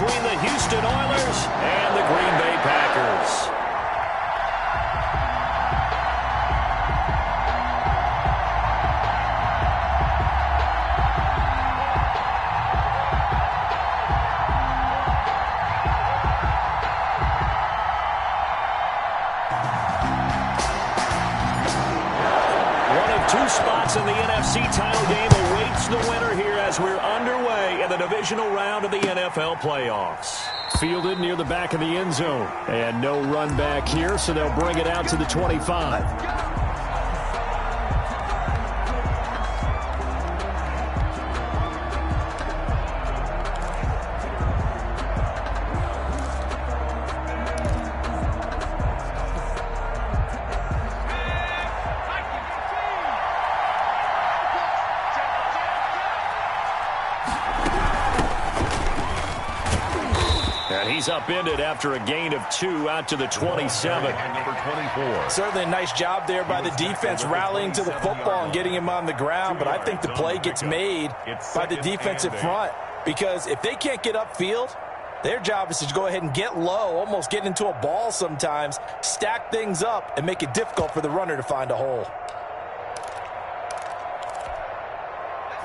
between the Houston Oilers and the Green Bay Packers. Two spots in the NFC title game awaits the winner here as we're underway in the divisional round of the NFL playoffs. Fielded near the back of the end zone. And no run back here, so they'll bring it out to the 25. He's upended after a gain of 2 out to the 27. Number 24. Certainly a nice job there by the defense rallying to the football and getting him on the ground, but I think the play gets made by the defensive front because if they can't get upfield, their job is to go ahead and get low, almost get into a ball sometimes, stack things up, and make it difficult for the runner to find a hole.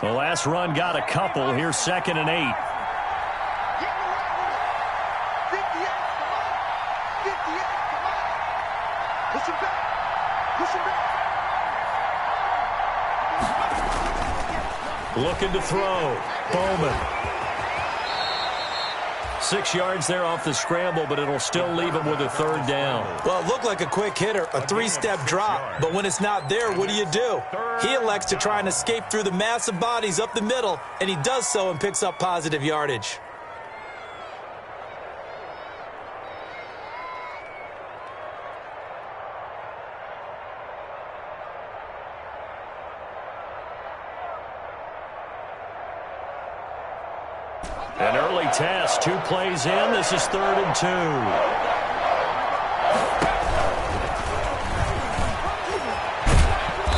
The last run got a couple. Here's 2nd and 8. Looking to throw. Bowman. 6 yards there off the scramble, but it'll still leave him with a 3rd down. Well, it looked like a quick hitter, a 3-step drop, but when it's not there, what do? He elects to try and escape through the massive bodies up the middle, and he does so and picks up positive yardage. An early test, 2 plays in. This is 3rd and 2.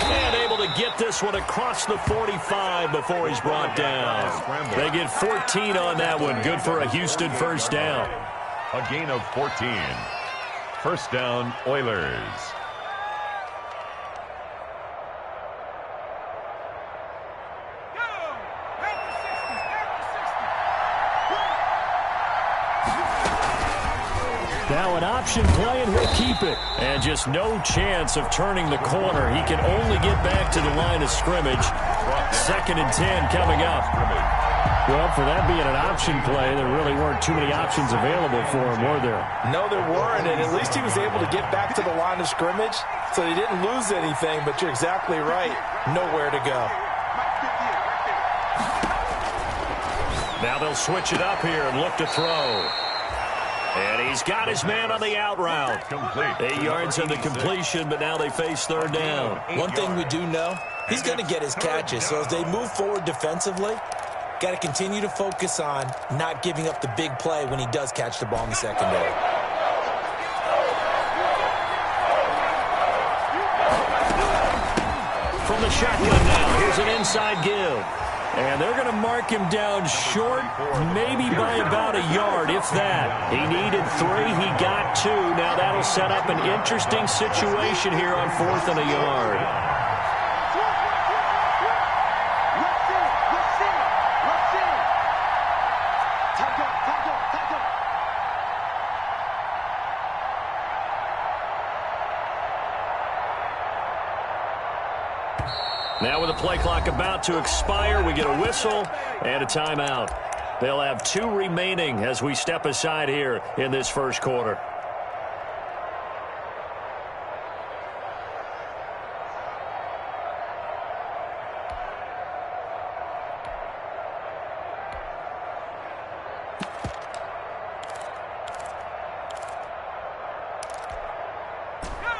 And able to get this one across the 45 before he's brought down. They get 14 on that one. Good for a Houston 1st down. A gain of 14. 1st down, Oilers. Now an option play, and he'll keep it. And just no chance of turning the corner. He can only get back to the line of scrimmage. 2nd and 10 coming up. Well, for that being an option play, there really weren't too many options available for him, were there? No, there weren't, and at least he was able to get back to the line of scrimmage, so he didn't lose anything, but you're exactly right. Nowhere to go. Now they'll switch it up here and look to throw. And he's got his man on the out route. 8 yards on the completion, but now they face 3rd down. One thing we do know, he's going to get his catches. So as they move forward defensively, got to continue to focus on not giving up the big play when he does catch the ball in the secondary. From the shotgun now, here's an inside give. And they're going to mark him down short, maybe by about a yard, if that. He needed 3. He got 2. Now that'll set up an interesting situation here on 4th and a yard. Now with the play clock about to expire, we get a whistle and a timeout. They'll have 2 remaining as we step aside here in this 1st quarter.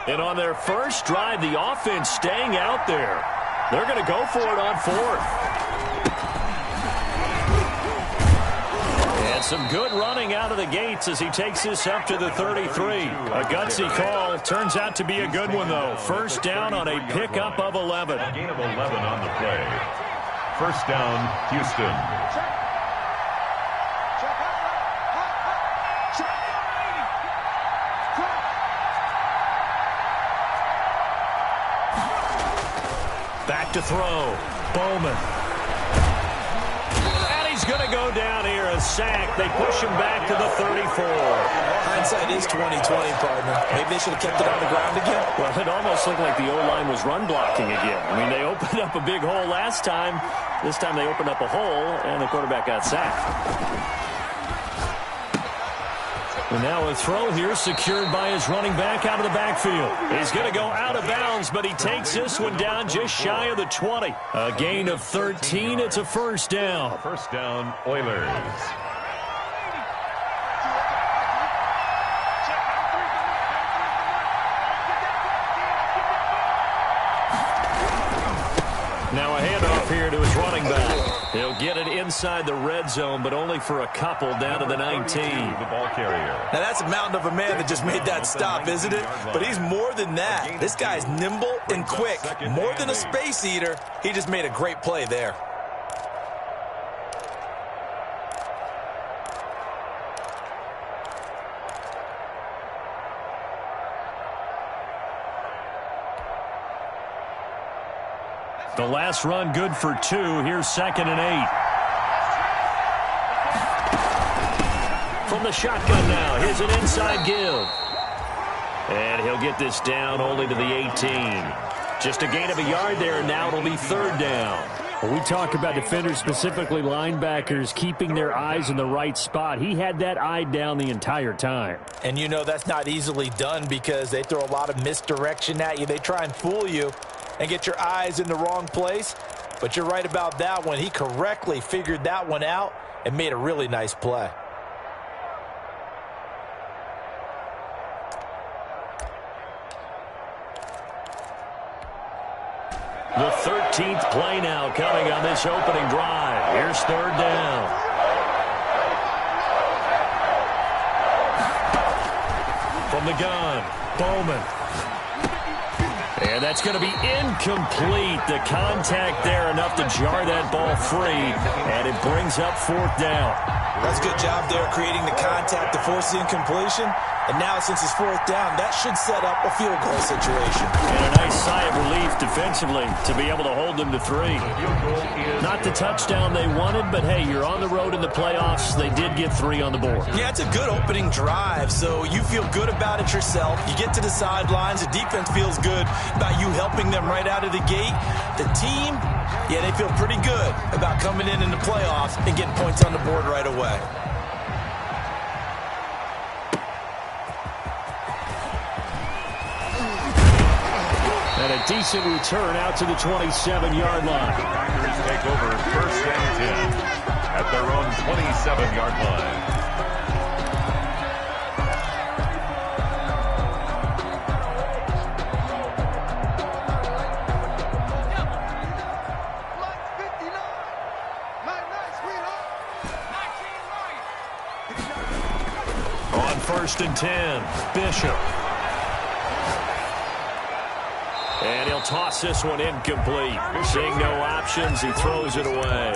And on their first drive, the offense staying out there. They're going to go for it on 4th. And some good running out of the gates as he takes this up to the 33. A gutsy call. Turns out to be a good one, though. 1st down on a pickup of 11. A gain of 11 on the play. 1st down, Houston. back to throw. Bowman. And he's going to go down here, a sack. They push him back to the 34. Hindsight is 20/20, partner. Maybe they should have kept it on the ground again. Well, it almost looked like the O-line was run blocking again. I mean, they opened up a big hole last time. This time they opened up a hole, and the quarterback got sacked. And now a throw here secured by his running back out of the backfield. He's going to go out of bounds, but he takes this one down just shy of the 20. A gain of 13. It's a first down. First down, Oilers. Now a handoff here to his running back. He'll get it inside the red zone, but only for a couple down to the 19. The ball carrier. Now that's a mountain of a man that just made that stop, isn't it? But he's more than that. This guy's nimble and quick. More than a space eater. He just made a great play there. The last run good for 2. Here's 2nd and 8. From the shotgun now. Here's an inside give. And he'll get this down only to the 18. Just a gain of a yard there, and now it'll be 3rd down. Well, we talk about defenders, specifically linebackers, keeping their eyes in the right spot. He had that eye down the entire time. And you know that's not easily done because they throw a lot of misdirection at you. They try and fool you and get your eyes in the wrong place. But you're right about that one. He correctly figured that one out and made a really nice play. The 13th play now coming on this opening drive. Here's 3rd down. From the gun, Bowman. And that's going to be incomplete. The contact there enough to jar that ball free, and it brings up 4th down. That's a good job there creating the contact to force the incompletion. And now since it's 4th down, that should set up a field goal situation. And a nice sigh of relief defensively to be able to hold them to 3. Not the touchdown they wanted, but hey, you're on the road in the playoffs. They did get 3 on the board. Yeah, it's a good opening drive, so you feel good about it yourself. You get to the sidelines. The defense feels good about you helping them right out of the gate. The team, yeah, they feel pretty good about coming in the playoffs and getting points on the board right away. And a decent return out to the 27-yard line. Packers take over 1st and 10 at their own 27-yard line. On 1st and 10, Bishop. And he'll toss this one incomplete. Seeing no options, he throws it away.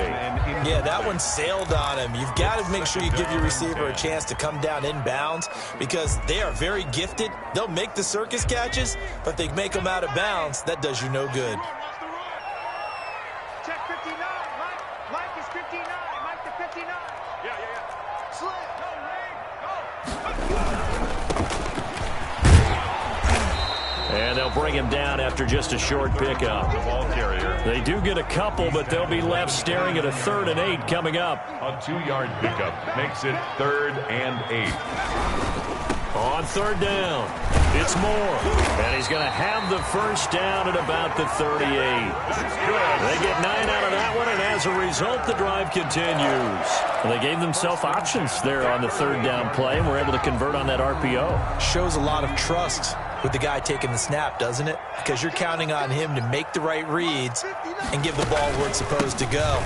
Yeah, that one sailed on him. You've got to make sure you give your receiver a chance to come down inbounds because they are very gifted. They'll make the circus catches, but if they make them out of bounds, that does you no good. Check 59. Mike is 59. Mike to 59. Yeah. Slim. And they'll bring him down after just a short pickup. The ball carrier. They do get a couple, but they'll be left staring at a 3rd and 8 coming up. A 2-yard pickup makes it 3rd and 8. On 3rd down, it's Moore. And he's going to have the first down at about the 38. They get 9 out of that one, and as a result, the drive continues. Well, they gave themselves options there on the 3rd down play, and were able to convert on that RPO. Shows a lot of trust with the guy taking the snap, doesn't it? Because you're counting on him to make the right reads and give the ball where it's supposed to go.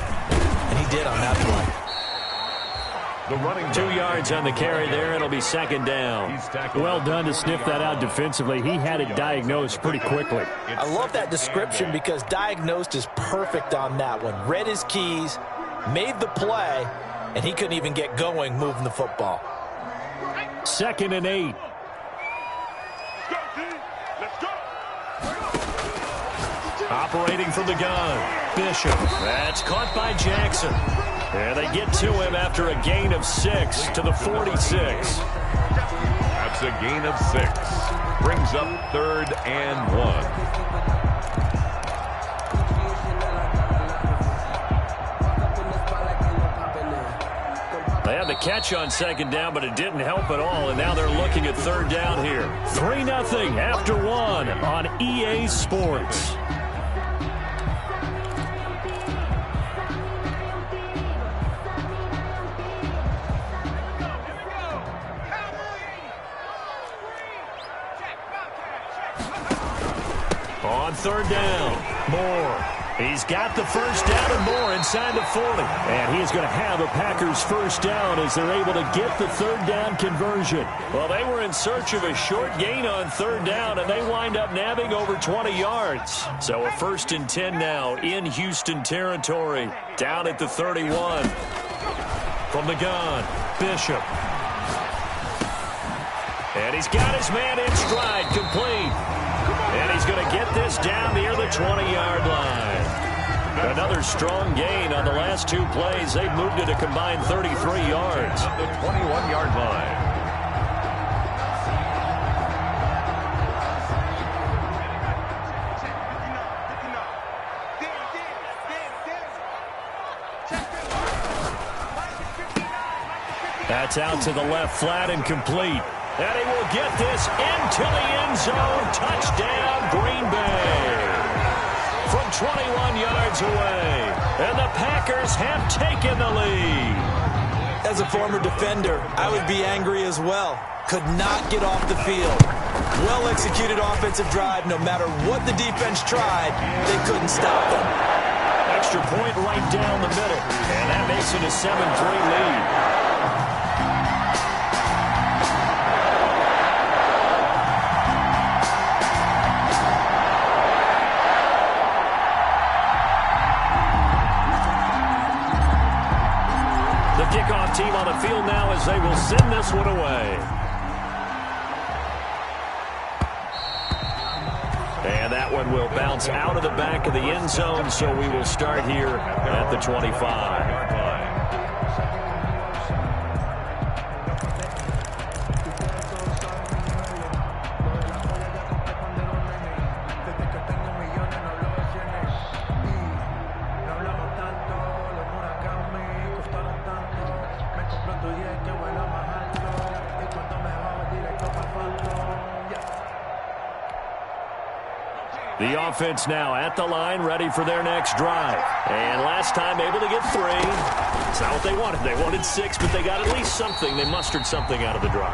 And he did on that play. The running 2 yards on the carry there. It'll be 2nd down. Well done to sniff that out defensively. He had it diagnosed pretty quickly. I love that description because diagnosed is perfect on that one. Read his keys, made the play, and he couldn't even get going moving the football. 2nd and 8. Operating from the gun, Bishop. That's caught by Jackson. And they get to him after a gain of 6 to the 46. That's a gain of 6. Brings up 3rd and 1. They had the catch on 2nd down, but it didn't help at all, and now they're looking at 3rd down here. 3-0 after 1 on EA Sports. On 3rd down, Moore. He's got the 1st down and more inside the 40. And he's going to have a Packers 1st down as they're able to get the 3rd down conversion. Well, they were in search of a short gain on 3rd down, and they wind up nabbing over 20 yards. So a 1st and 10 now in Houston territory. Down at the 31. From the gun, Bishop. And he's got his man in stride, complete. And he's going to get this down near the 20-yard line. Another strong gain on the last 2 plays. They've moved it a combined 33 yards. The 21-yard line. That's out to the left, flat and complete. And he will get this into the end zone. Touchdown, Green Bay. From 21 yards away. And the Packers have taken the lead. As a former defender, I would be angry as well. Could not get off the field. Well-executed offensive drive. No matter what the defense tried, they couldn't stop them. Extra point right down the middle. And that makes it a 7-3 lead. Kickoff team on the field now as they will send this one away. And that one will bounce out of the back of the end zone, so we will start here at the 25. The offense now at the line, ready for their next drive. And last time able to get 3. It's not what they wanted. They wanted 6, but they got at least something. They mustered something out of the drive.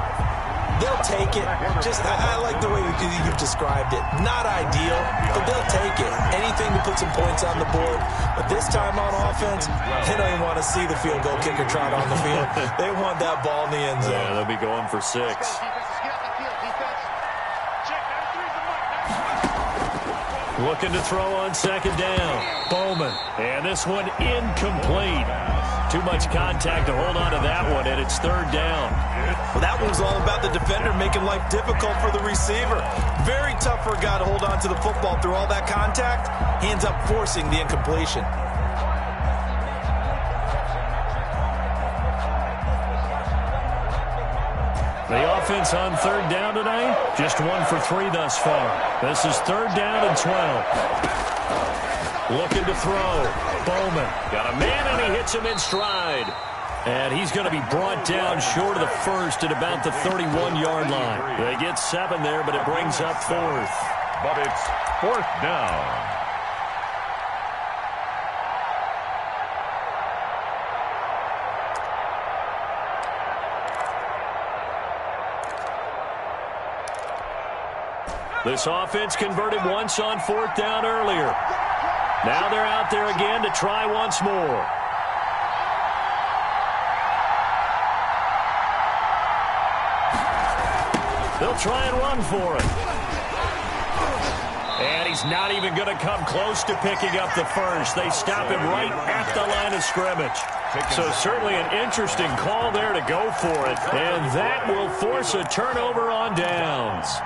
They'll take it. I like the way you've described it. Not ideal, but they'll take it. Anything to put some points on the board. But this time on offense, they don't even want to see the field goal kicker trot on the field. They want that ball in the end zone. Yeah, they'll be going for 6. Looking to throw on 2nd down. Bowman. And this one incomplete. Too much contact to hold on to that one, and it's 3rd down. Well, that one was all about the defender making life difficult for the receiver. Very tough for a guy to hold on to the football through all that contact. He ends up forcing the incompletion. The offense on 3rd down tonight, just 1 for 3 thus far. This is 3rd down and 12. Looking to throw. Bowman got a man, and he hits him in stride. And he's going to be brought down short of the 1st at about the 31-yard line. They get 7 there, but it brings up 4th. But it's 4th down. This offense converted once on 4th down earlier. Now they're out there again to try once more. They'll try and run for it. And he's not even going to come close to picking up the 1st. They stop him right at the line of scrimmage. So certainly an interesting call there to go for it. And that will force a turnover on downs.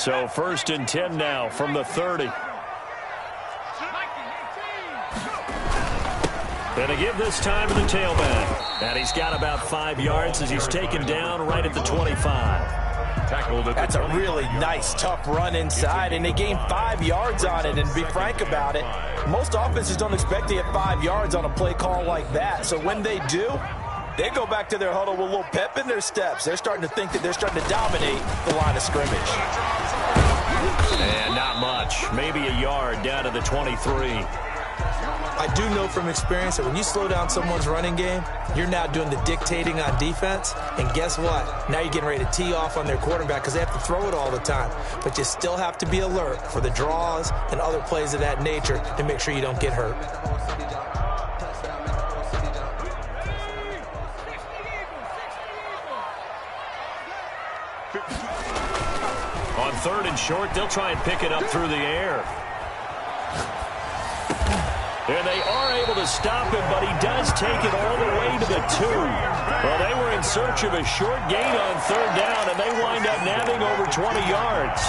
So 1st and 10 now from the 30. And to give this time to the tailback. And he's got about 5 yards as he's taken down right at the 25. That's a really nice, tough run inside, and they gained 5 yards on it. And to be frank about it, most offenses don't expect to get 5 yards on a play call like that. So when they do, they go back to their huddle with a little pep in their steps. They're starting to think that they're starting to dominate the line of scrimmage. And not much. Maybe a yard down to the 23. I do know from experience that when you slow down someone's running game, you're now doing the dictating on defense. And guess what? Now you're getting ready to tee off on their quarterback because they have to throw it all the time. But you still have to be alert for the draws and other plays of that nature to make sure you don't get hurt. On 3rd and short, they'll try and pick it up through the air. And they are able to stop him, but he does take it all the way to the 2. Well, they were in search of a short gain on 3rd down, and they wind up nabbing over 20 yards.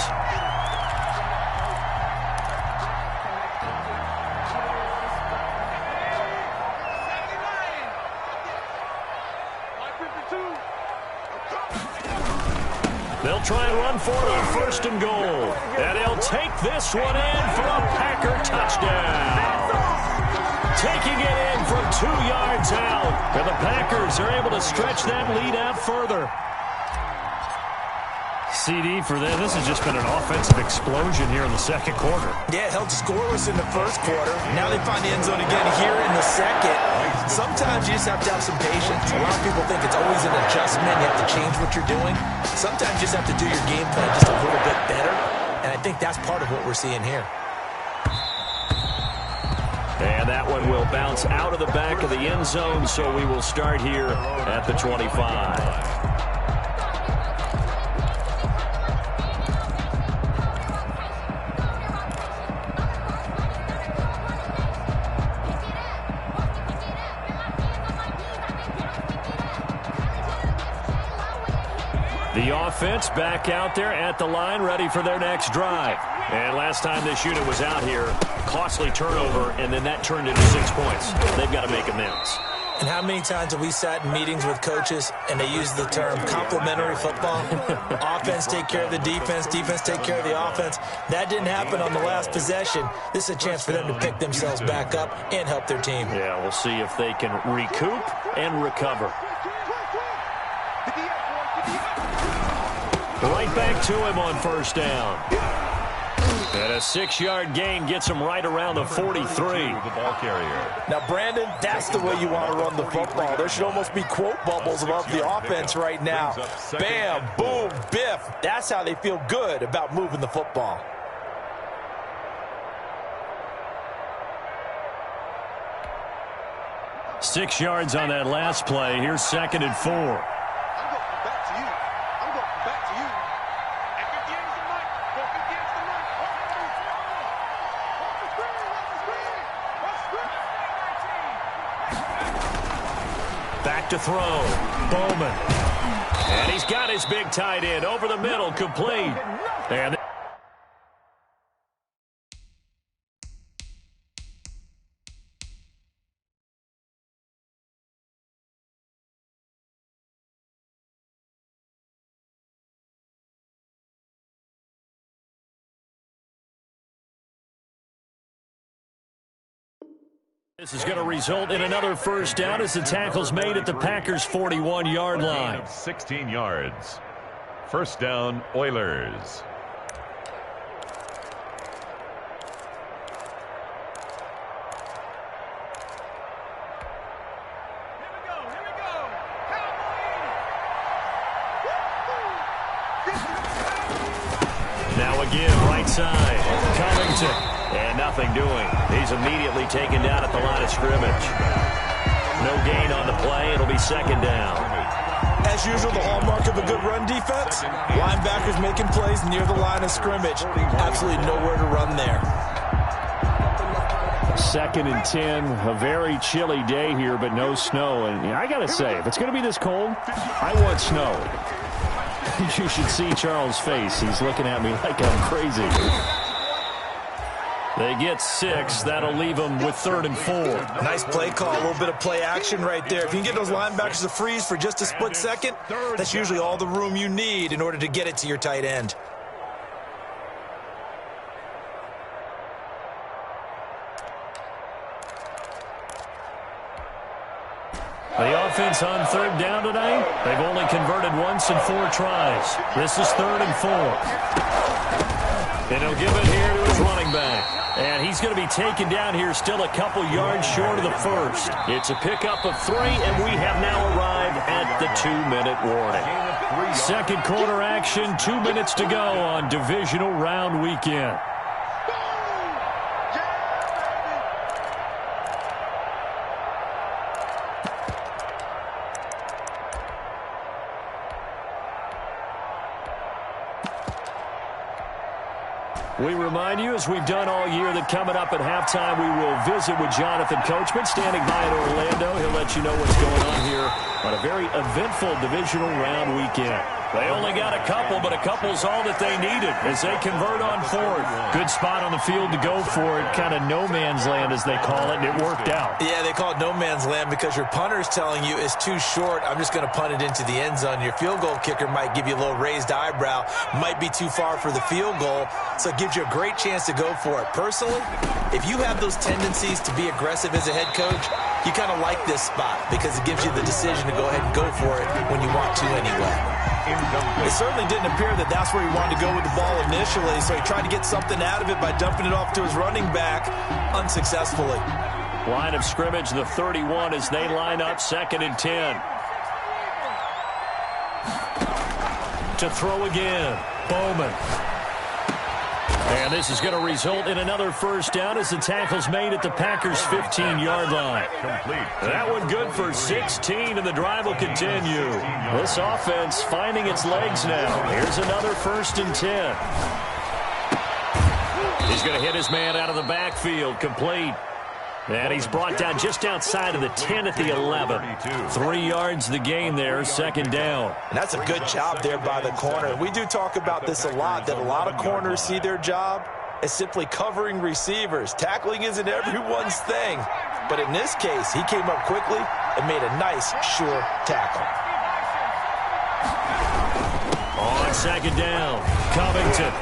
They'll try and run for it on 1st and goal. And he'll take this one in for a Packer touchdown. Taking it in from 2 yards out. And the Packers are able to stretch that lead out further. CD for them. This has just been an offensive explosion here in the 2nd quarter. Yeah, held scoreless in the 1st quarter. Now they find the end zone again here in the 2nd. Sometimes you just have to have some patience. A lot of people think it's always an adjustment. You have to change what you're doing. Sometimes you just have to do your game plan just a little bit better. And I think that's part of what we're seeing here. And that one will bounce out of the back of the end zone, so we will start here at the 25. The offense back out there at the line, ready for their next drive. And last time this unit was out here, costly turnover, and then that turned into 6 points. They've got to make amends. And how many times have we sat in meetings with coaches and they use the term complementary football? Offense take care of the defense, defense take care of the offense. That didn't happen on the last possession. This is a chance for them to pick themselves back up and help their team. Yeah, we'll see if they can recoup and recover. Right back to him on 1st down. And a 6-yard gain gets him right around the 43. The ball carrier. Now, Brandon, that's the way you want to run the football. There should almost be quote bubbles above the offense right now. Bam, boom, biff. That's how they feel good about moving the football. Six yards on that last play. Here's 2nd and 4. Back to throw. Bowman. And he's got his big tight end over the middle, complete. And this is going to result in another 1st down as the tackle's made at the Packers' 41-yard line. 16 yards. 1st down, Oilers. Now again, right side. Covington. And nothing doing. He's immediately taken down at the line of scrimmage. No gain on the play. It'll be 2nd down. As usual, the hallmark of a good run defense, linebackers making plays near the line of scrimmage. Absolutely nowhere to run there. 2nd and 10, a very chilly day here, but no snow. And I got to say, if it's going to be this cold, I want snow. You should see Charles' face. He's looking at me like I'm crazy. They get 6. That'll leave them with 3rd and 4. Nice play call. A little bit of play action right there. If you can get those linebackers to freeze for just a split second, that's usually all the room you need in order to get it to your tight end. The offense on 3rd down tonight, they've only converted once in 4 tries. This is 3rd and 4. And he'll give it here to his running back. And he's going to be taken down here still a couple yards short of the first. It's a pickup of 3, and we have now arrived at the 2-minute warning. Second quarter action, 2 minutes to go on Divisional Round Weekend. We remind you, as we've done all year, that coming up at halftime, we will visit with Jonathan Coachman, standing by in Orlando. He'll let you know what's going on here on a very eventful Divisional Round Weekend. They only got a couple, but a couple's all that they needed as they convert on 4th. Good spot on the field to go for it, kind of no man's land, as they call it, and it worked out. Yeah, they call it no man's land because your punter's telling you it's too short. I'm just going to punt it into the end zone. Your field goal kicker might give you a little raised eyebrow, might be too far for the field goal, so it gives you a great chance to go for it. Personally, if you have those tendencies to be aggressive as a head coach, you kind of like this spot because it gives you the decision to go ahead and go for it when you want to anyway. It certainly didn't appear that that's where he wanted to go with the ball initially, so he tried to get something out of it by dumping it off to his running back unsuccessfully. Line of scrimmage, the 31, as they line up 2nd and 10. To throw again, Bowman. And this is going to result in another first down as the tackle's made at the Packers' 15-yard line. That one good for 16, and the drive will continue. This offense finding its legs now. Here's another 1st and 10. He's going to hit his man out of the backfield, complete. And he's brought down just outside of the 10 at the 11. 3 yards the gain there, 2nd down. And that's a good job there by the corner. We do talk about this a lot, that a lot of corners see their job as simply covering receivers. Tackling isn't everyone's thing. But in this case, he came up quickly and made a nice, sure tackle. On 2nd down, Covington.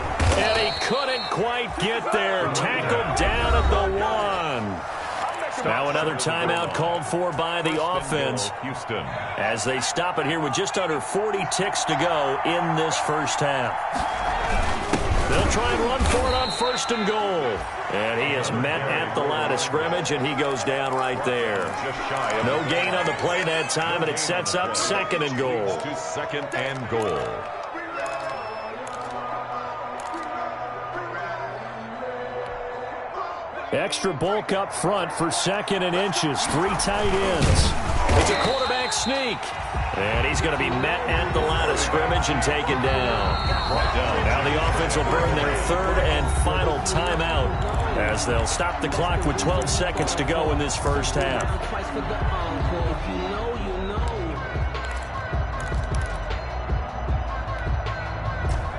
And he couldn't quite get there. Tackled down at the 1. Now another timeout called for by the offense Houston, as they stop it here with just under 40 ticks to go in this first half. They'll try and run for it on 1st and goal. And he is met at the line of scrimmage, and he goes down right there. No gain on the play that time, and it sets up 2nd and goal. To 2nd and goal. Extra bulk up front for 2nd and inches. 3 tight ends. It's a quarterback sneak. And he's going to be met at the line of scrimmage and taken down. Now the offense will burn their 3rd and final timeout as they'll stop the clock with 12 seconds to go in this first half.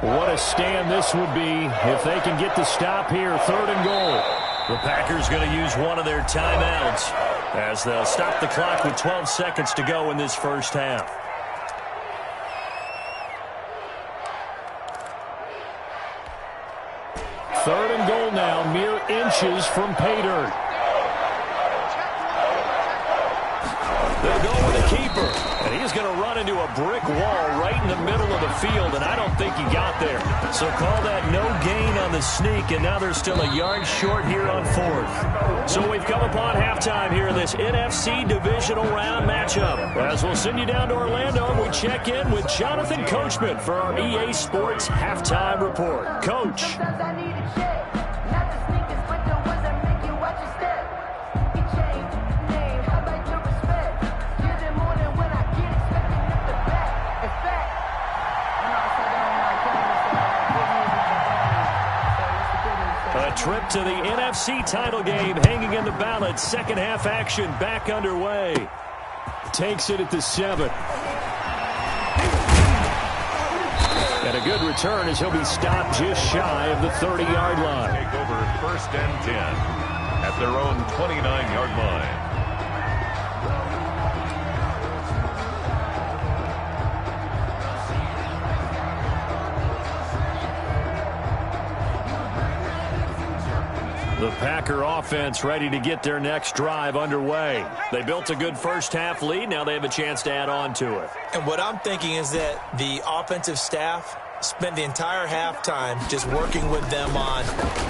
What a stand this would be if they can get the stop here. 3rd and goal. The Packers going to use one of their timeouts as they'll stop the clock with 12 seconds to go in this first half. Third and goal now, mere inches from pay dirt. They'll go with the keeper, and he's going to run into a brick wall right in the middle of the field, and I don't think he got there. So call that no gain on the sneak, and now they're still a yard short here on 4th. So we've come upon halftime here in this NFC Divisional Round matchup. As we'll send you down to Orlando, and we check in with Jonathan Coachman for our EA Sports Halftime Report. Coach. A trip to the NFC title game hanging in the balance. Second half action back underway. Takes it at the 7. a good return as he'll be stopped just shy of the 30-yard line. Take over 1st and 10 at their own 29-yard line. The Packer offense ready to get their next drive underway. They built a good first-half lead. Now they have a chance to add on to it. And what I'm thinking is that the offensive staff spent the entire halftime just working with them on,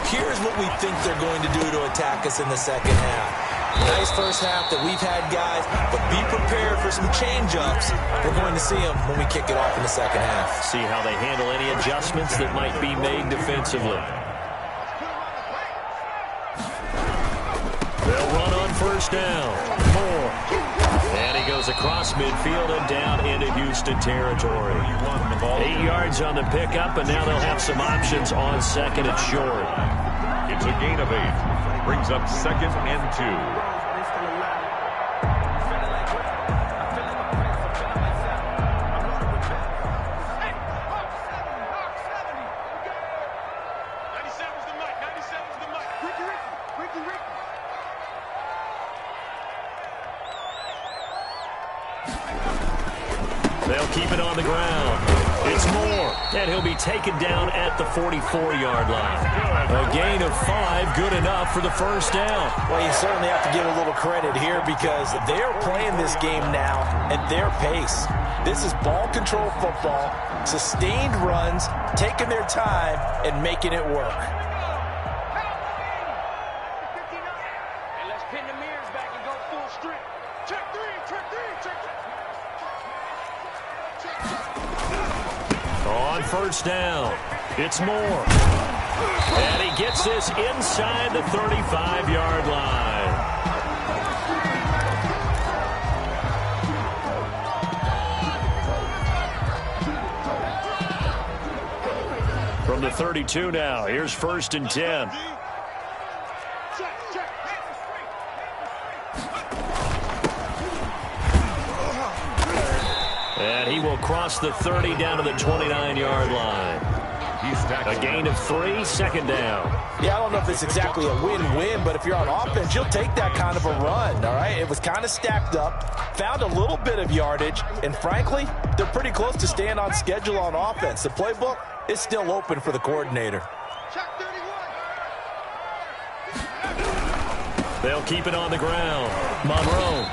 here's what we think they're going to do to attack us in the second half. Nice first half that we've had, guys, but be prepared for some change-ups. We're going to see them when we kick it off in the second half. See how they handle any adjustments that might be made defensively. They'll run on first down. Moore. And he goes across midfield and down into Houston territory. 8 yards on the pickup, and now they'll have some options on second and short. It's a gain of 8. Brings up 2nd and 2. They'll keep it on the ground. It's Moore, and he'll be taken down at the 44-yard line. A gain of 5, good enough for the first down. Well, you certainly have to give a little credit here because they're playing this game now at their pace. This is ball control football, sustained runs, taking their time, and making it work. And let's pin the mirrors back and go full strength. Check 3, check 3, check 3. On first down, it's Moore. And he gets this inside the 35-yard line. From the 32 now, here's 1st and 10. And he will cross the 30 down to the 29-yard line. A gain of 3, 2nd down. Yeah, I don't know if it's exactly a win-win, but if you're on offense, you'll take that kind of a run, all right? It was kind of stacked up, found a little bit of yardage, and frankly, they're pretty close to staying on schedule on offense. The playbook is still open for the coordinator. They'll keep it on the ground. Monroe.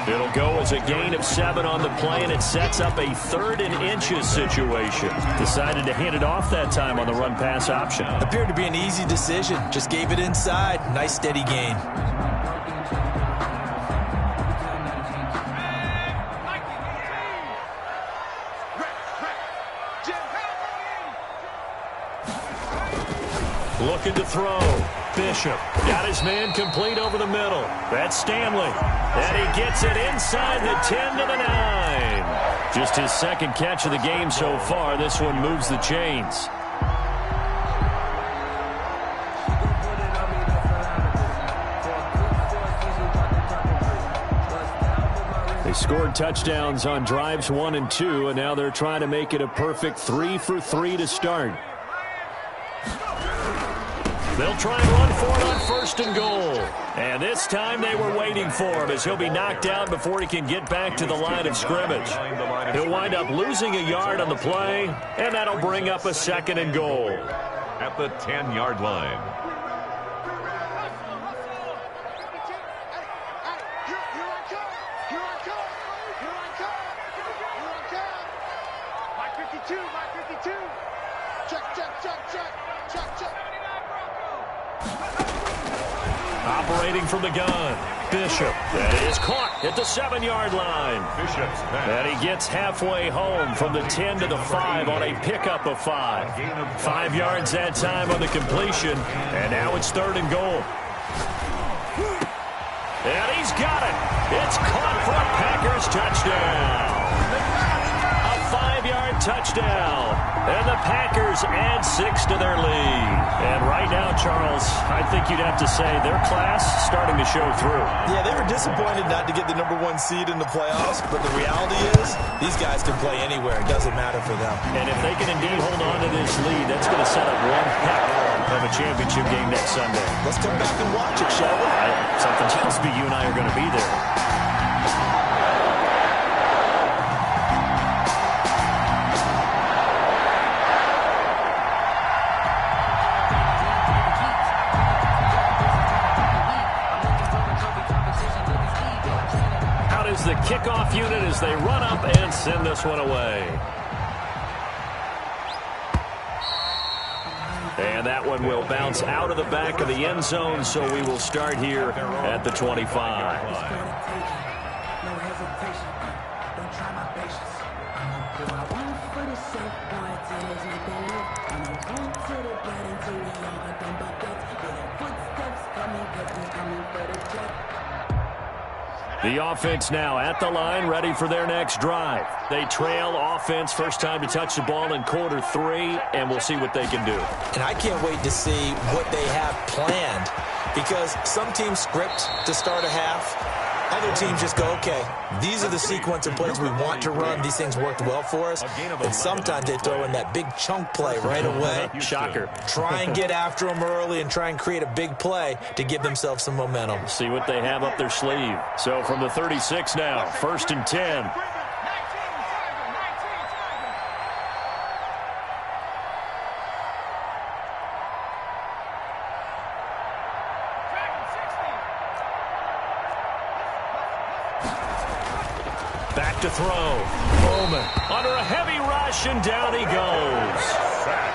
It'll go as a gain of 7 on the play, and it sets up a 3rd and inches situation. Decided to hand it off that time on the run-pass option. Appeared to be an easy decision. Just gave it inside. Nice, steady gain. Looking to throw. Bishop got his man complete over the middle. That's Stanley. And he gets it inside the 10 to the 9. Just his 2nd catch of the game so far. This one moves the chains. They scored touchdowns on drives 1 and 2, and now they're trying to make it a perfect 3 for 3 to start. They'll try and run for it on 1st and goal. And this time they were waiting for him as he'll be knocked down before he can get back to the line of scrimmage. He'll wind up losing a yard on the play, and that'll bring up a 2nd and goal. At the 10-yard line. Operating from the gun, Bishop. That is caught at the 7-yard line. Bishop's pass. And he gets halfway home from the 10 to the 5 on a pickup of 5. 5 yards that time on the completion, and now it's 3rd and goal. And he's got it. It's caught for a Packers touchdown. A 5-yard touchdown. And the Packers add 6 to their lead. And right now, Charles, I think you'd have to say their class starting to show through. Yeah, they were disappointed not to get the #1 seed in the playoffs, but the reality is these guys can play anywhere. It doesn't matter for them. And if they can indeed hold on to this lead, that's going to set up one heck of a championship game next Sunday. Let's come back and watch it, shall we? Something tells me you and I are going to be there. Out is the kickoff unit as they run up and send this one away. And that one will bounce out of the back of the end zone, so we will start here at the 25. The offense now at the line, ready for their next drive. They trail offense, first time to touch the ball in quarter 3, and we'll see what they can do. And I can't wait to see what they have planned, because some teams script to start a half. Other teams just go, okay, these are the sequence of plays we want to run. These things worked well for us. And sometimes they throw in that big chunk play right away. Shocker. Try and get after them early and try and create a big play to give themselves some momentum. See what they have up their sleeve. So from the 36 now, 1st and 10. Back to throw. Bowman under a heavy rush, and down he goes.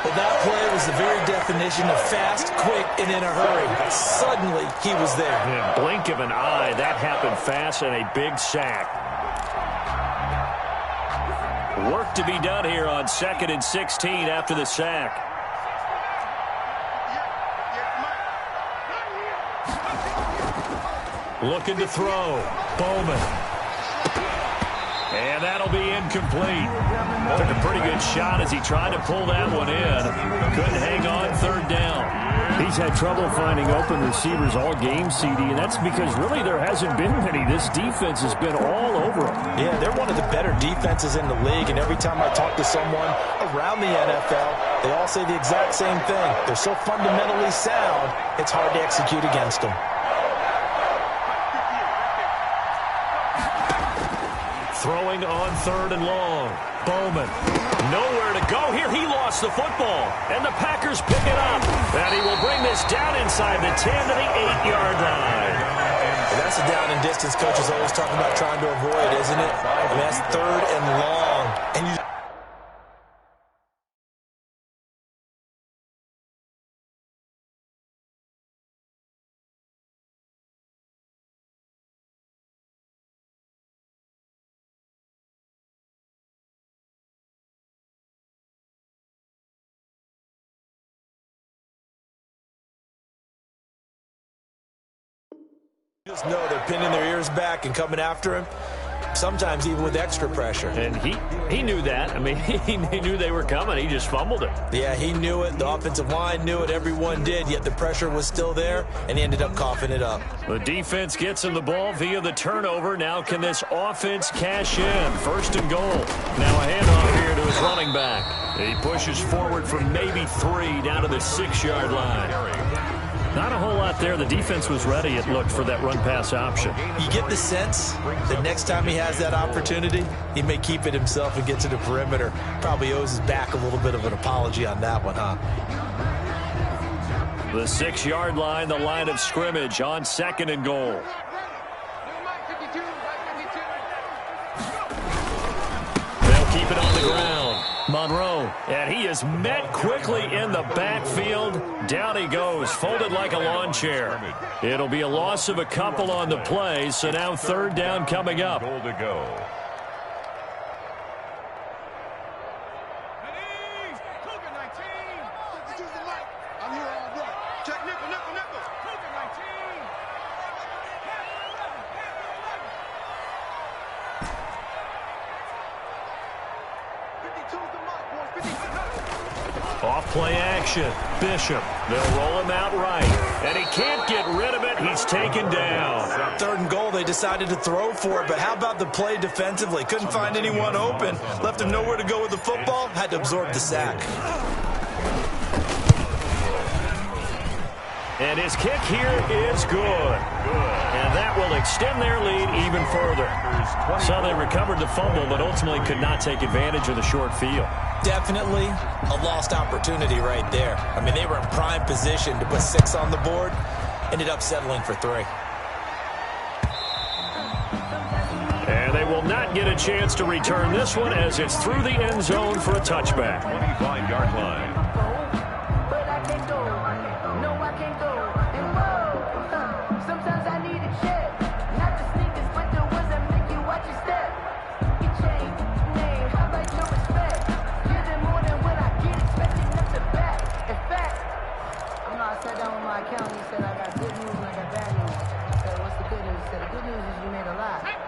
Well, that play was the very definition of fast, quick, and in a hurry. Suddenly, he was there. In a blink of an eye, that happened fast, and a big sack. Work to be done here on 2nd and 16 after the sack. Looking to throw. Bowman. And that'll be incomplete. Took a pretty good shot as he tried to pull that one in. Couldn't hang on 3rd down. He's had trouble finding open receivers all game, CD, and that's because really there hasn't been many. This defense has been all over him. Yeah, they're one of the better defenses in the league, and every time I talk to someone around the NFL, they all say the exact same thing. They're so fundamentally sound, it's hard to execute against them. Throwing on 3rd and long. Bowman. Nowhere to go here. He lost the football. And the Packers pick it up. And he will bring this down inside the 10 to the 8-yard line. Well, that's a down and distance coach is always talking about trying to avoid, isn't it? I mean, that's 3rd and long. And you just know they're pinning their ears back and coming after him, sometimes even with extra pressure. And he knew that. I mean, he knew they were coming. He just fumbled it. Yeah, he knew it. The offensive line knew it. Everyone did, yet the pressure was still there, and he ended up coughing it up. The defense gets him the ball via the turnover. Now can this offense cash in? 1st and goal. Now a handoff here to his running back. He pushes forward for maybe 3 down to the 6-yard line. Not a whole lot there. The defense was ready, it looked, for that run-pass option. You get the sense that next time he has that opportunity, he may keep it himself and get to the perimeter. Probably owes his back a little bit of an apology on that one, huh? The 6-yard line, the line of scrimmage on 2nd and goal. They'll keep it on the ground. Monroe, and he is met quickly in the backfield. Down he goes, folded like a lawn chair. It'll be a loss of a couple on the play, so now 3rd down coming up. Goal to go. Off play action. Bishop. They'll roll him out right. And he can't get rid of it. He's taken down. 3rd and goal, they decided to throw for it, but how about the play defensively? Couldn't find anyone open. Left him nowhere to go with the football. Had to absorb the sack. And his kick here is good. And that will extend their lead even further. So they recovered the fumble, but ultimately could not take advantage of the short field. Definitely a lost opportunity right there. I mean, they were in prime position to put 6 on the board. Ended up settling for 3. And they will not get a chance to return this one as it's through the end zone for a touchback. 25-yard line.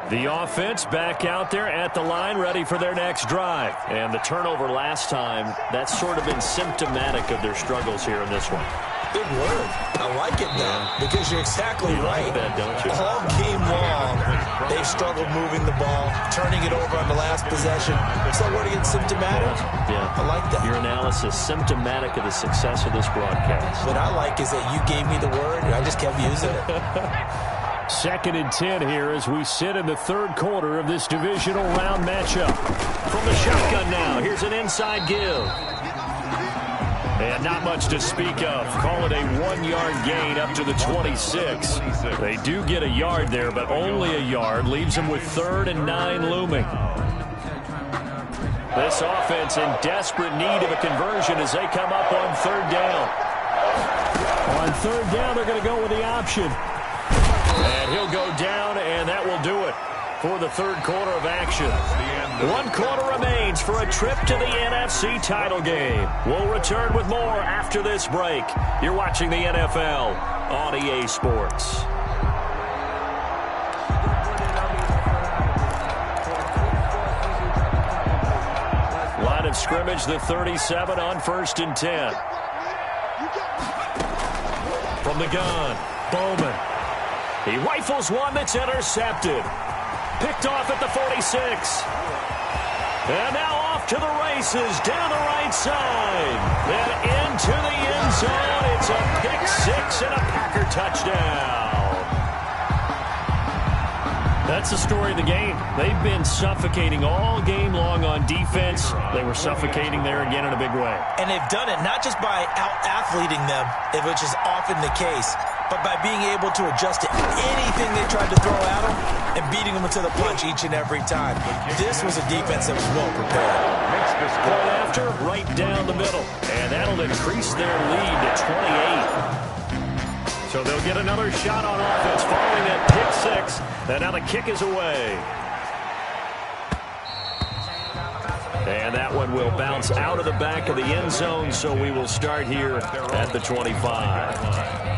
The offense back out there at the line, ready for their next drive. And the turnover last time, that's sort of been symptomatic of their struggles here in this one. Big word. I like it now because you're exactly right. Like that, don't you? All game long, they've struggled moving the ball, turning it over on the last possession. So where to get symptomatic? Yeah. I like that. Your analysis, symptomatic of the success of this broadcast. What I like is that you gave me the word, and I just kept using it. 2nd and 10 here as we sit in the 3rd quarter of this divisional round matchup. From the shotgun now, here's an inside give. And not much to speak of. Call it a 1-yard gain up to the 26. They do get a yard there, but only a yard. Leaves them with 3rd and 9 looming. This offense in desperate need of a conversion as they come up on 3rd down. On 3rd down, they're going to go with the option. And he'll go down, and that will do it for the 3rd quarter of action. 1 quarter remains for a trip to the NFC title game. We'll return with more after this break. You're watching the NFL on EA Sports. Line of scrimmage, the 37 on 1st and 10. From the gun, Bowman. He rifles one that's intercepted. Picked off at the 46. And now off to the races down the right side. Then into the end zone. It's a pick 6 and a Packer touchdown. That's the story of the game. They've been suffocating all game long on defense. They were suffocating there again in a big way. And they've done it not just by out-athleting them, which is often the case, but by being able to adjust to anything they tried to throw at them and beating them to the punch each and every time. This was a defense that was well prepared. Point after, right down the middle. And that'll increase their lead to 28. So they'll get another shot on offense following that pick 6. And now the kick is away. And that one will bounce out of the back of the end zone, so we will start here at the 25.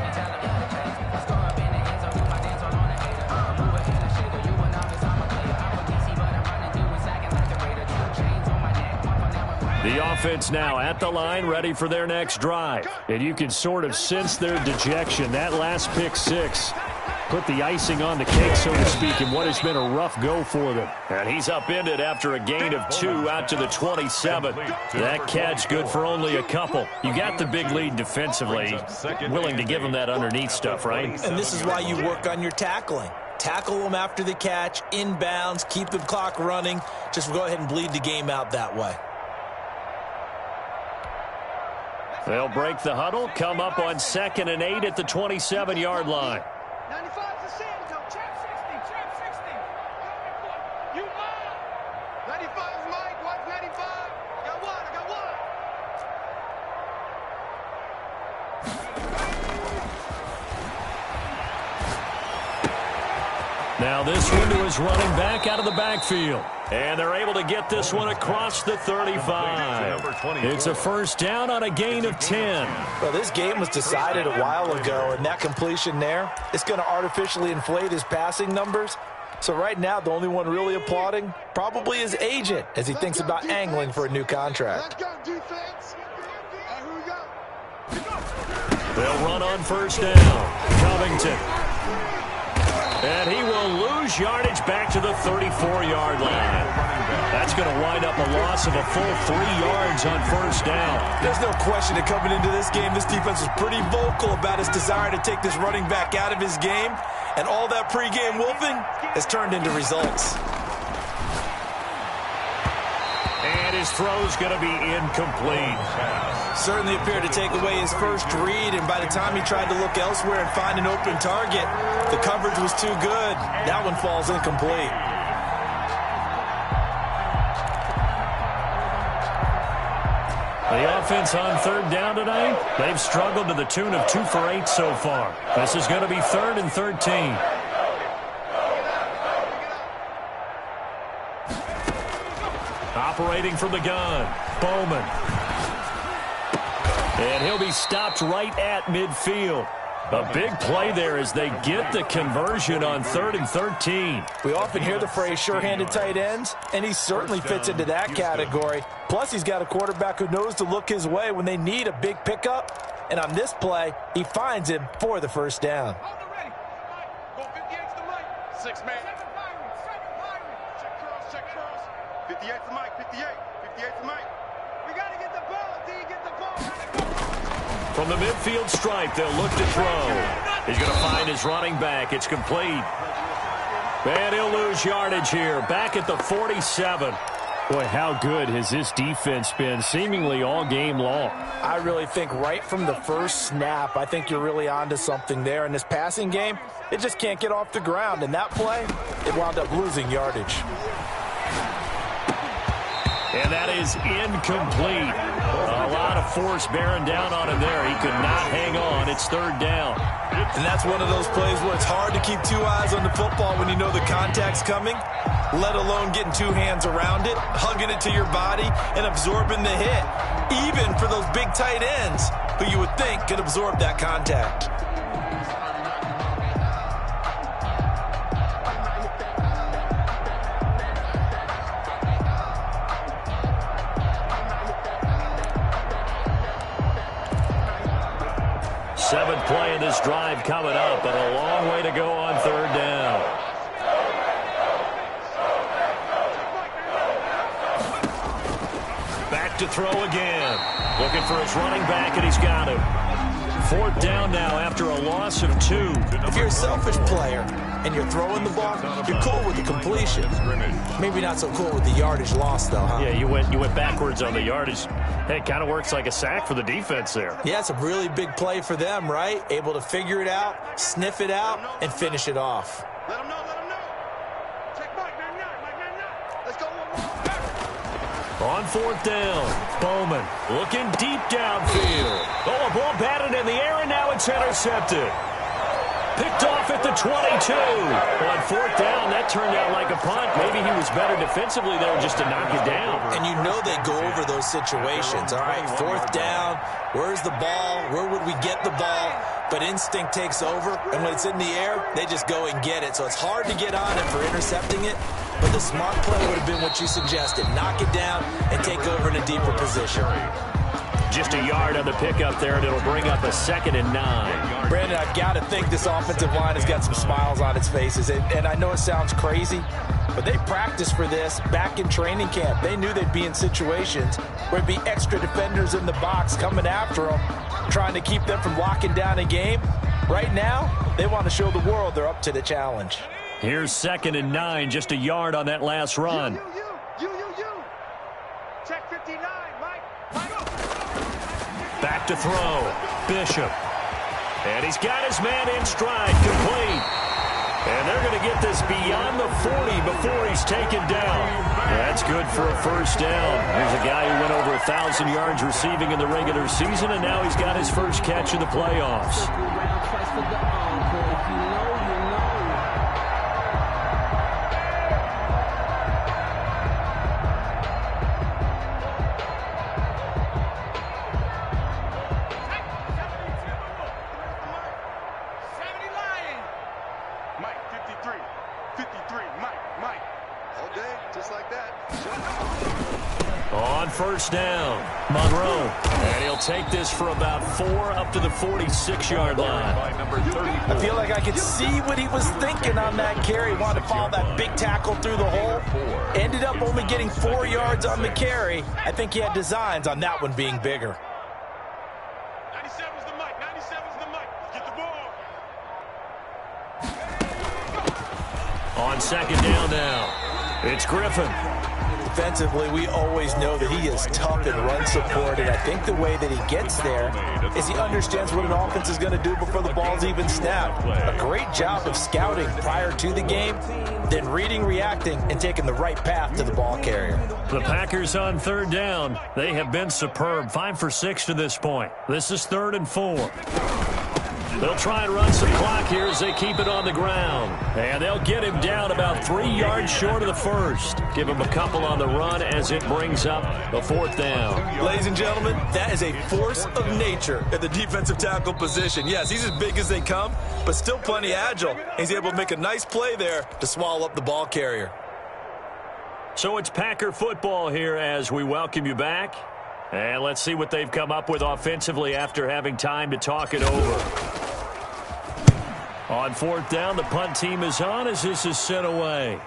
The offense now at the line, ready for their next drive. And you can sort of sense their dejection. That last pick 6 put the icing on the cake, so to speak, in what has been a rough go for them. And he's upended after a gain of 2 out to the 27. That catch good for only a couple. You got the big lead defensively. Willing to give him that underneath stuff, right? And this is why you work on your tackling. Tackle them after the catch, inbounds, keep the clock running. Just go ahead and bleed the game out that way. They'll break the huddle, come up on 2nd and 8 at the 27-yard line. 95 is the same. No, trap 60, trap 60. You mine. 95 is Mike. Watch 95. Got one, I got one. Now this window is running back out of the backfield. And they're able to get this one across the 35. It's a first down on a gain of 10. Well, this game was decided a while ago, and that completion there, it's going to artificially inflate his passing numbers. So right now, the only one really applauding probably his agent as he thinks about angling for a new contract. Let's go, defense. Hey, who we got? They'll run on first down. Covington. And he will lose yardage back to the 34-yard line. That's going to wind up a loss of a full 3 yards on first down. There's no question that coming into this game, this defense was pretty vocal about his desire to take this running back out of his game. And all that pregame wolfing has turned into results. And his throw's going to be incomplete. Certainly appeared to take away his first read, and by the time he tried to look elsewhere and find an open target, the coverage was too good. That one falls incomplete. The offense on third down tonight, they've struggled to the tune of 2 for 8 so far. This is going to be 3rd and 13. Operating from the gun, Bowman. And he'll be stopped right at midfield. A big play there as they get the conversion on 3rd and 13. We often hear the phrase sure-handed tight ends, and he certainly fits into that category. Plus, he's got a quarterback who knows to look his way when they need a big pickup. And on this play, he finds him for the first down. Go 58's the mic. 6 man. Check cross. 58's the mic. 58's the mic. We got to get the ball. D, get the ball. From the midfield stripe, they'll look to throw. He's going to find his running back. It's complete. And he'll lose yardage here. Back at the 47. Boy, how good has this defense been seemingly all game long? I really think right from the first snap, I think you're really onto something there. In this passing game, it just can't get off the ground. And that play, it wound up losing yardage. And that is incomplete. A lot of force bearing down on him there. He could not hang on. It's 3rd down. And that's one of those plays where it's hard to keep 2 eyes on the football when you know the contact's coming, let alone getting 2 hands around it, hugging it to your body, and absorbing the hit, even for those big tight ends who you would think could absorb that contact. Seventh play in this drive coming up, but a long way to go on 3rd down. Back to throw again. Looking for his running back, and he's got him. 4th down now after a loss of 2. If you're a selfish player and you're throwing the ball, you're cool with the completion. Maybe not so cool with the yardage loss, though, huh? Yeah, you went backwards on the yardage. Hey, it kind of works like a sack for the defense there. Yeah, it's a really big play for them, right? Able to figure it out, sniff it out, and finish it off. Let him know. Check Mike, man, Let's go one more. On 4th down, Bowman looking deep downfield. Oh, a ball batted in the air, and now it's intercepted. Picked off at the 22. On 4th down, that turned out like a punt. Maybe he was better defensively there just to knock it down. And you know they go over those situations. All right, 4th down, where's the ball? Where would we get the ball? But instinct takes over, and when it's in the air, they just go and get it. So it's hard to get on him for intercepting it, but the smart play would have been what you suggested. Knock it down and take over in a deeper position. Just a yard on the pickup there, and it'll bring up a 2nd and 9. Brandon, I've got to think this offensive line has got some smiles on its faces. And I know it sounds crazy, but they practiced for this back in training camp. They knew they'd be in situations where it'd be extra defenders in the box coming after them, trying to keep them from locking down a game. Right now, they want to show the world they're up to the challenge. Here's 2nd and 9, just a yard on that last run. You. Check 59, Mike. Back to throw. Bishop. And he's got his man in stride, complete. And they're going to get this beyond the 40 before he's taken down. That's good for a first down. Here's a guy who went over 1,000 yards receiving in the regular season, and now he's got his first catch in the playoffs. first down. Monroe. And he'll take this for about 4 up to the 46-yard line. I feel like I could see what he was thinking on that carry. He wanted to follow that big tackle through the hole. Ended up only getting 4 yards on the carry. I think he had designs on that one being bigger. 97's the mic. 97's the mic. Get the ball. On second down now, it's Griffin. Defensively, we always know that he is tough in run support, and I think the way that he gets there is he understands what an offense is going to do before the ball's even snapped. A great job of scouting prior to the game, then reading, reacting, and taking the right path to the ball carrier. The Packers on third down. They have been superb. 5 for 6 to this point. This is 3rd and 4. They'll try and run some clock here as they keep it on the ground. And they'll get him down about 3 yards short of the first. Give him a couple on the run as it brings up the 4th down. Ladies and gentlemen, that is a force of nature at the defensive tackle position. Yes, he's as big as they come, but still plenty agile. He's able to make a nice play there to swallow up the ball carrier. So it's Packer football here as we welcome you back. And let's see what they've come up with offensively after having time to talk it over. On 4th down, the punt team is on as this is sent away.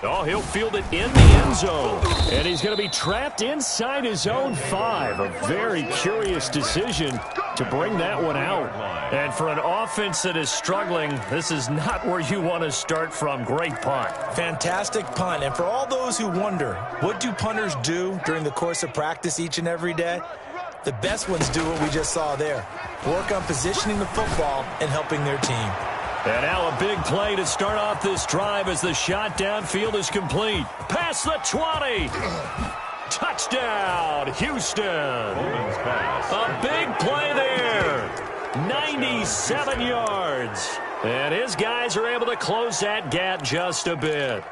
Oh, he'll field it in the end zone. And he's going to be trapped inside his own 5. A very curious decision to bring that one out. And for an offense that is struggling, this is not where you want to start from. Great punt. Fantastic punt. And for all those who wonder, what do punters do during the course of practice each and every day? The best ones do what we just saw there. Work on positioning the football and helping their team. And now a big play to start off this drive as the shot downfield is complete. Past the 20. Touchdown, Houston. A big play there. 97 yards. And his guys are able to close that gap just a bit.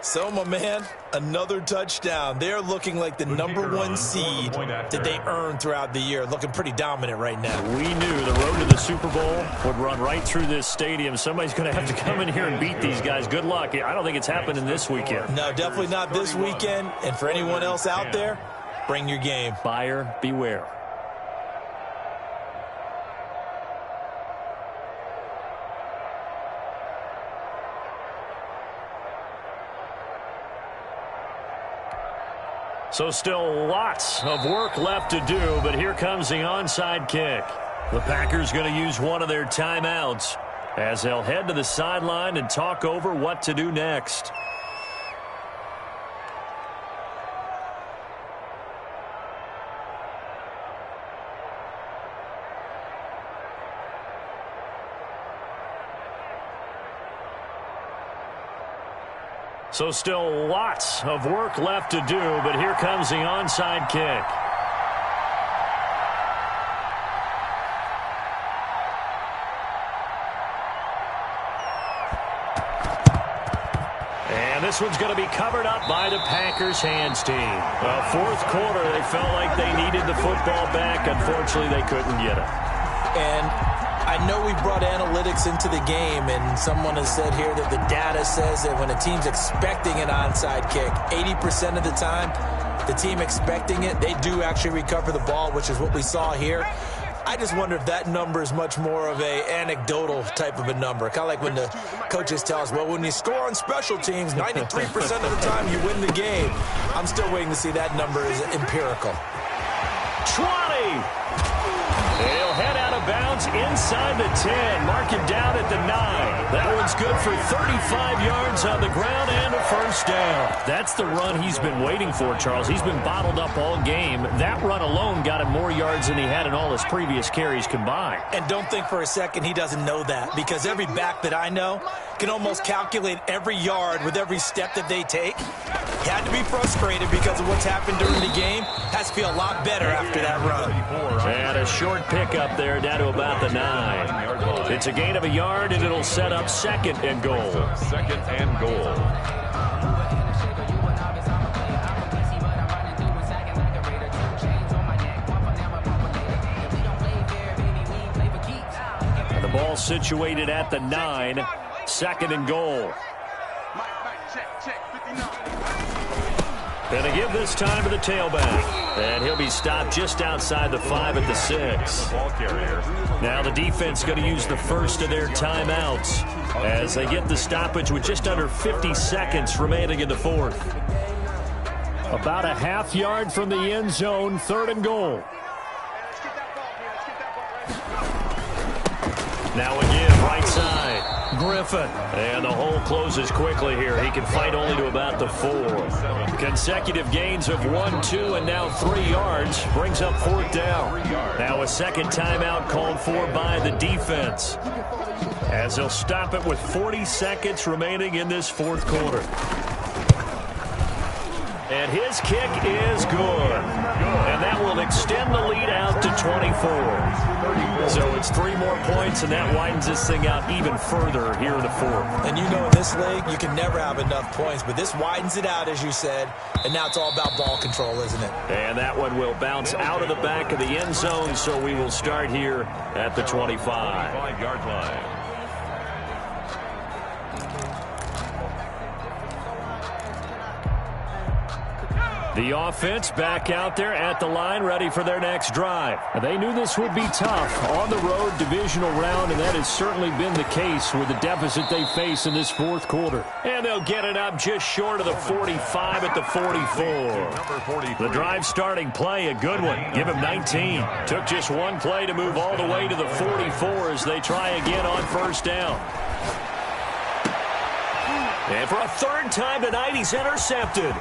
So, my man, another touchdown. They're looking like the #1 seed that they earned throughout the year. Looking pretty dominant right now. We knew the road to the Super Bowl would run right through this stadium. Somebody's going to have to come in here and beat these guys. Good luck. I don't think it's happening this weekend. No, definitely not this weekend. And for anyone else out there, bring your game. Buyer beware. So still lots of work left to do, but here comes the onside kick. The Packers going to use one of their timeouts as they'll head to the sideline and talk over what to do next. So still lots of work left to do, but here comes the onside kick. And this one's going to be covered up by the Packers hands team. Well, 4th quarter, they felt like they needed the football back. Unfortunately, they couldn't get it. And I know we brought analytics into the game, and someone has said here that the data says that when a team's expecting an onside kick, 80% of the time, the team expecting it, they do actually recover the ball, which is what we saw here. I just wonder if that number is much more of a anecdotal type of a number. Kind of like when the coaches tell us, well, when you score on special teams, 93% of the time you win the game. I'm still waiting to see that number is empirical. 20. They'll head out of bounds inside the 10. Mark him down at the 9. That one's good for 35 yards on the ground and a first down. That's the run he's been waiting for, Charles. He's been bottled up all game. That run alone got him more yards than he had in all his previous carries combined. And don't think for a second he doesn't know that, because every back that I know can almost calculate every yard with every step that they take. He had to be frustrated because of what's happened during the game. Has to feel a lot better after that run. And a short pickup there down to about the 9. It's a gain of a yard, and it'll set up 2nd and goal. 2nd and goal. And the ball situated at the 9. 2nd and goal. And to give this time to the tailback. And he'll be stopped just outside the 5 at the 6. Now the defense going to use the first of their timeouts as they get the stoppage with just under 50 seconds remaining in the fourth. About a half yard from the end zone, 3rd and goal. Now again, right side. Griffin. And the hole closes quickly here. He can fight only to about the 4. Consecutive gains of 1, 2, and now 3 yards. Brings up 4th down. Now a second timeout called for by the defense, as they'll stop it with 40 seconds remaining in this 4th quarter. And his kick is good. And that will extend the lead out to 24. So it's 3 more points, and that widens this thing out even further here in the 4th. And you know in this league, you can never have enough points, but this widens it out, as you said, and now it's all about ball control, isn't it? And that one will bounce out of the back of the end zone, so we will start here at the 25-yard line. The offense back out there at the line, ready for their next drive. They knew this would be tough on the road divisional round, and that has certainly been the case with the deficit they face in this 4th quarter. And they'll get it up just short of the 45 at the 44. The drive starting play, a good one. Give him 19. Took just one play to move all the way to the 44 as they try again on 1st down. And for a 3rd time tonight, he's intercepted.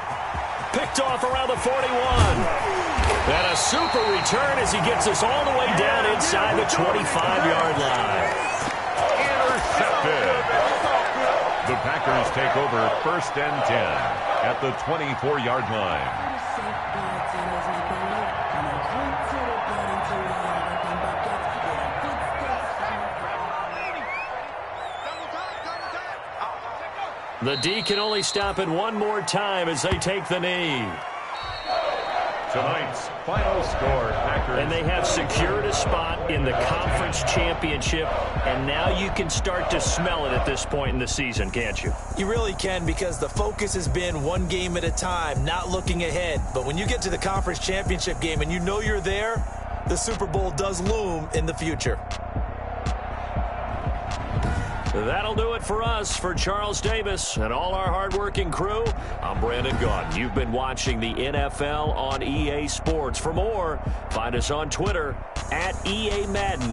Picked off around the 41. And a super return as he gets us all the way down inside the 25-yard line. Intercepted. The Packers take over 1st and 10 at the 24-yard line. The D can only stop it one more time as they take the knee. Tonight's final score, Packers. And they have secured a spot in the conference championship, and now you can start to smell it at this point in the season, can't you? You really can, because the focus has been one game at a time, not looking ahead. But when you get to the conference championship game and you know you're there, the Super Bowl does loom in the future. That'll do it for us. For Charles Davis and all our hardworking crew, I'm Brandon Gaudin. You've been watching the NFL on EA Sports. For more, find us on Twitter @EA Madden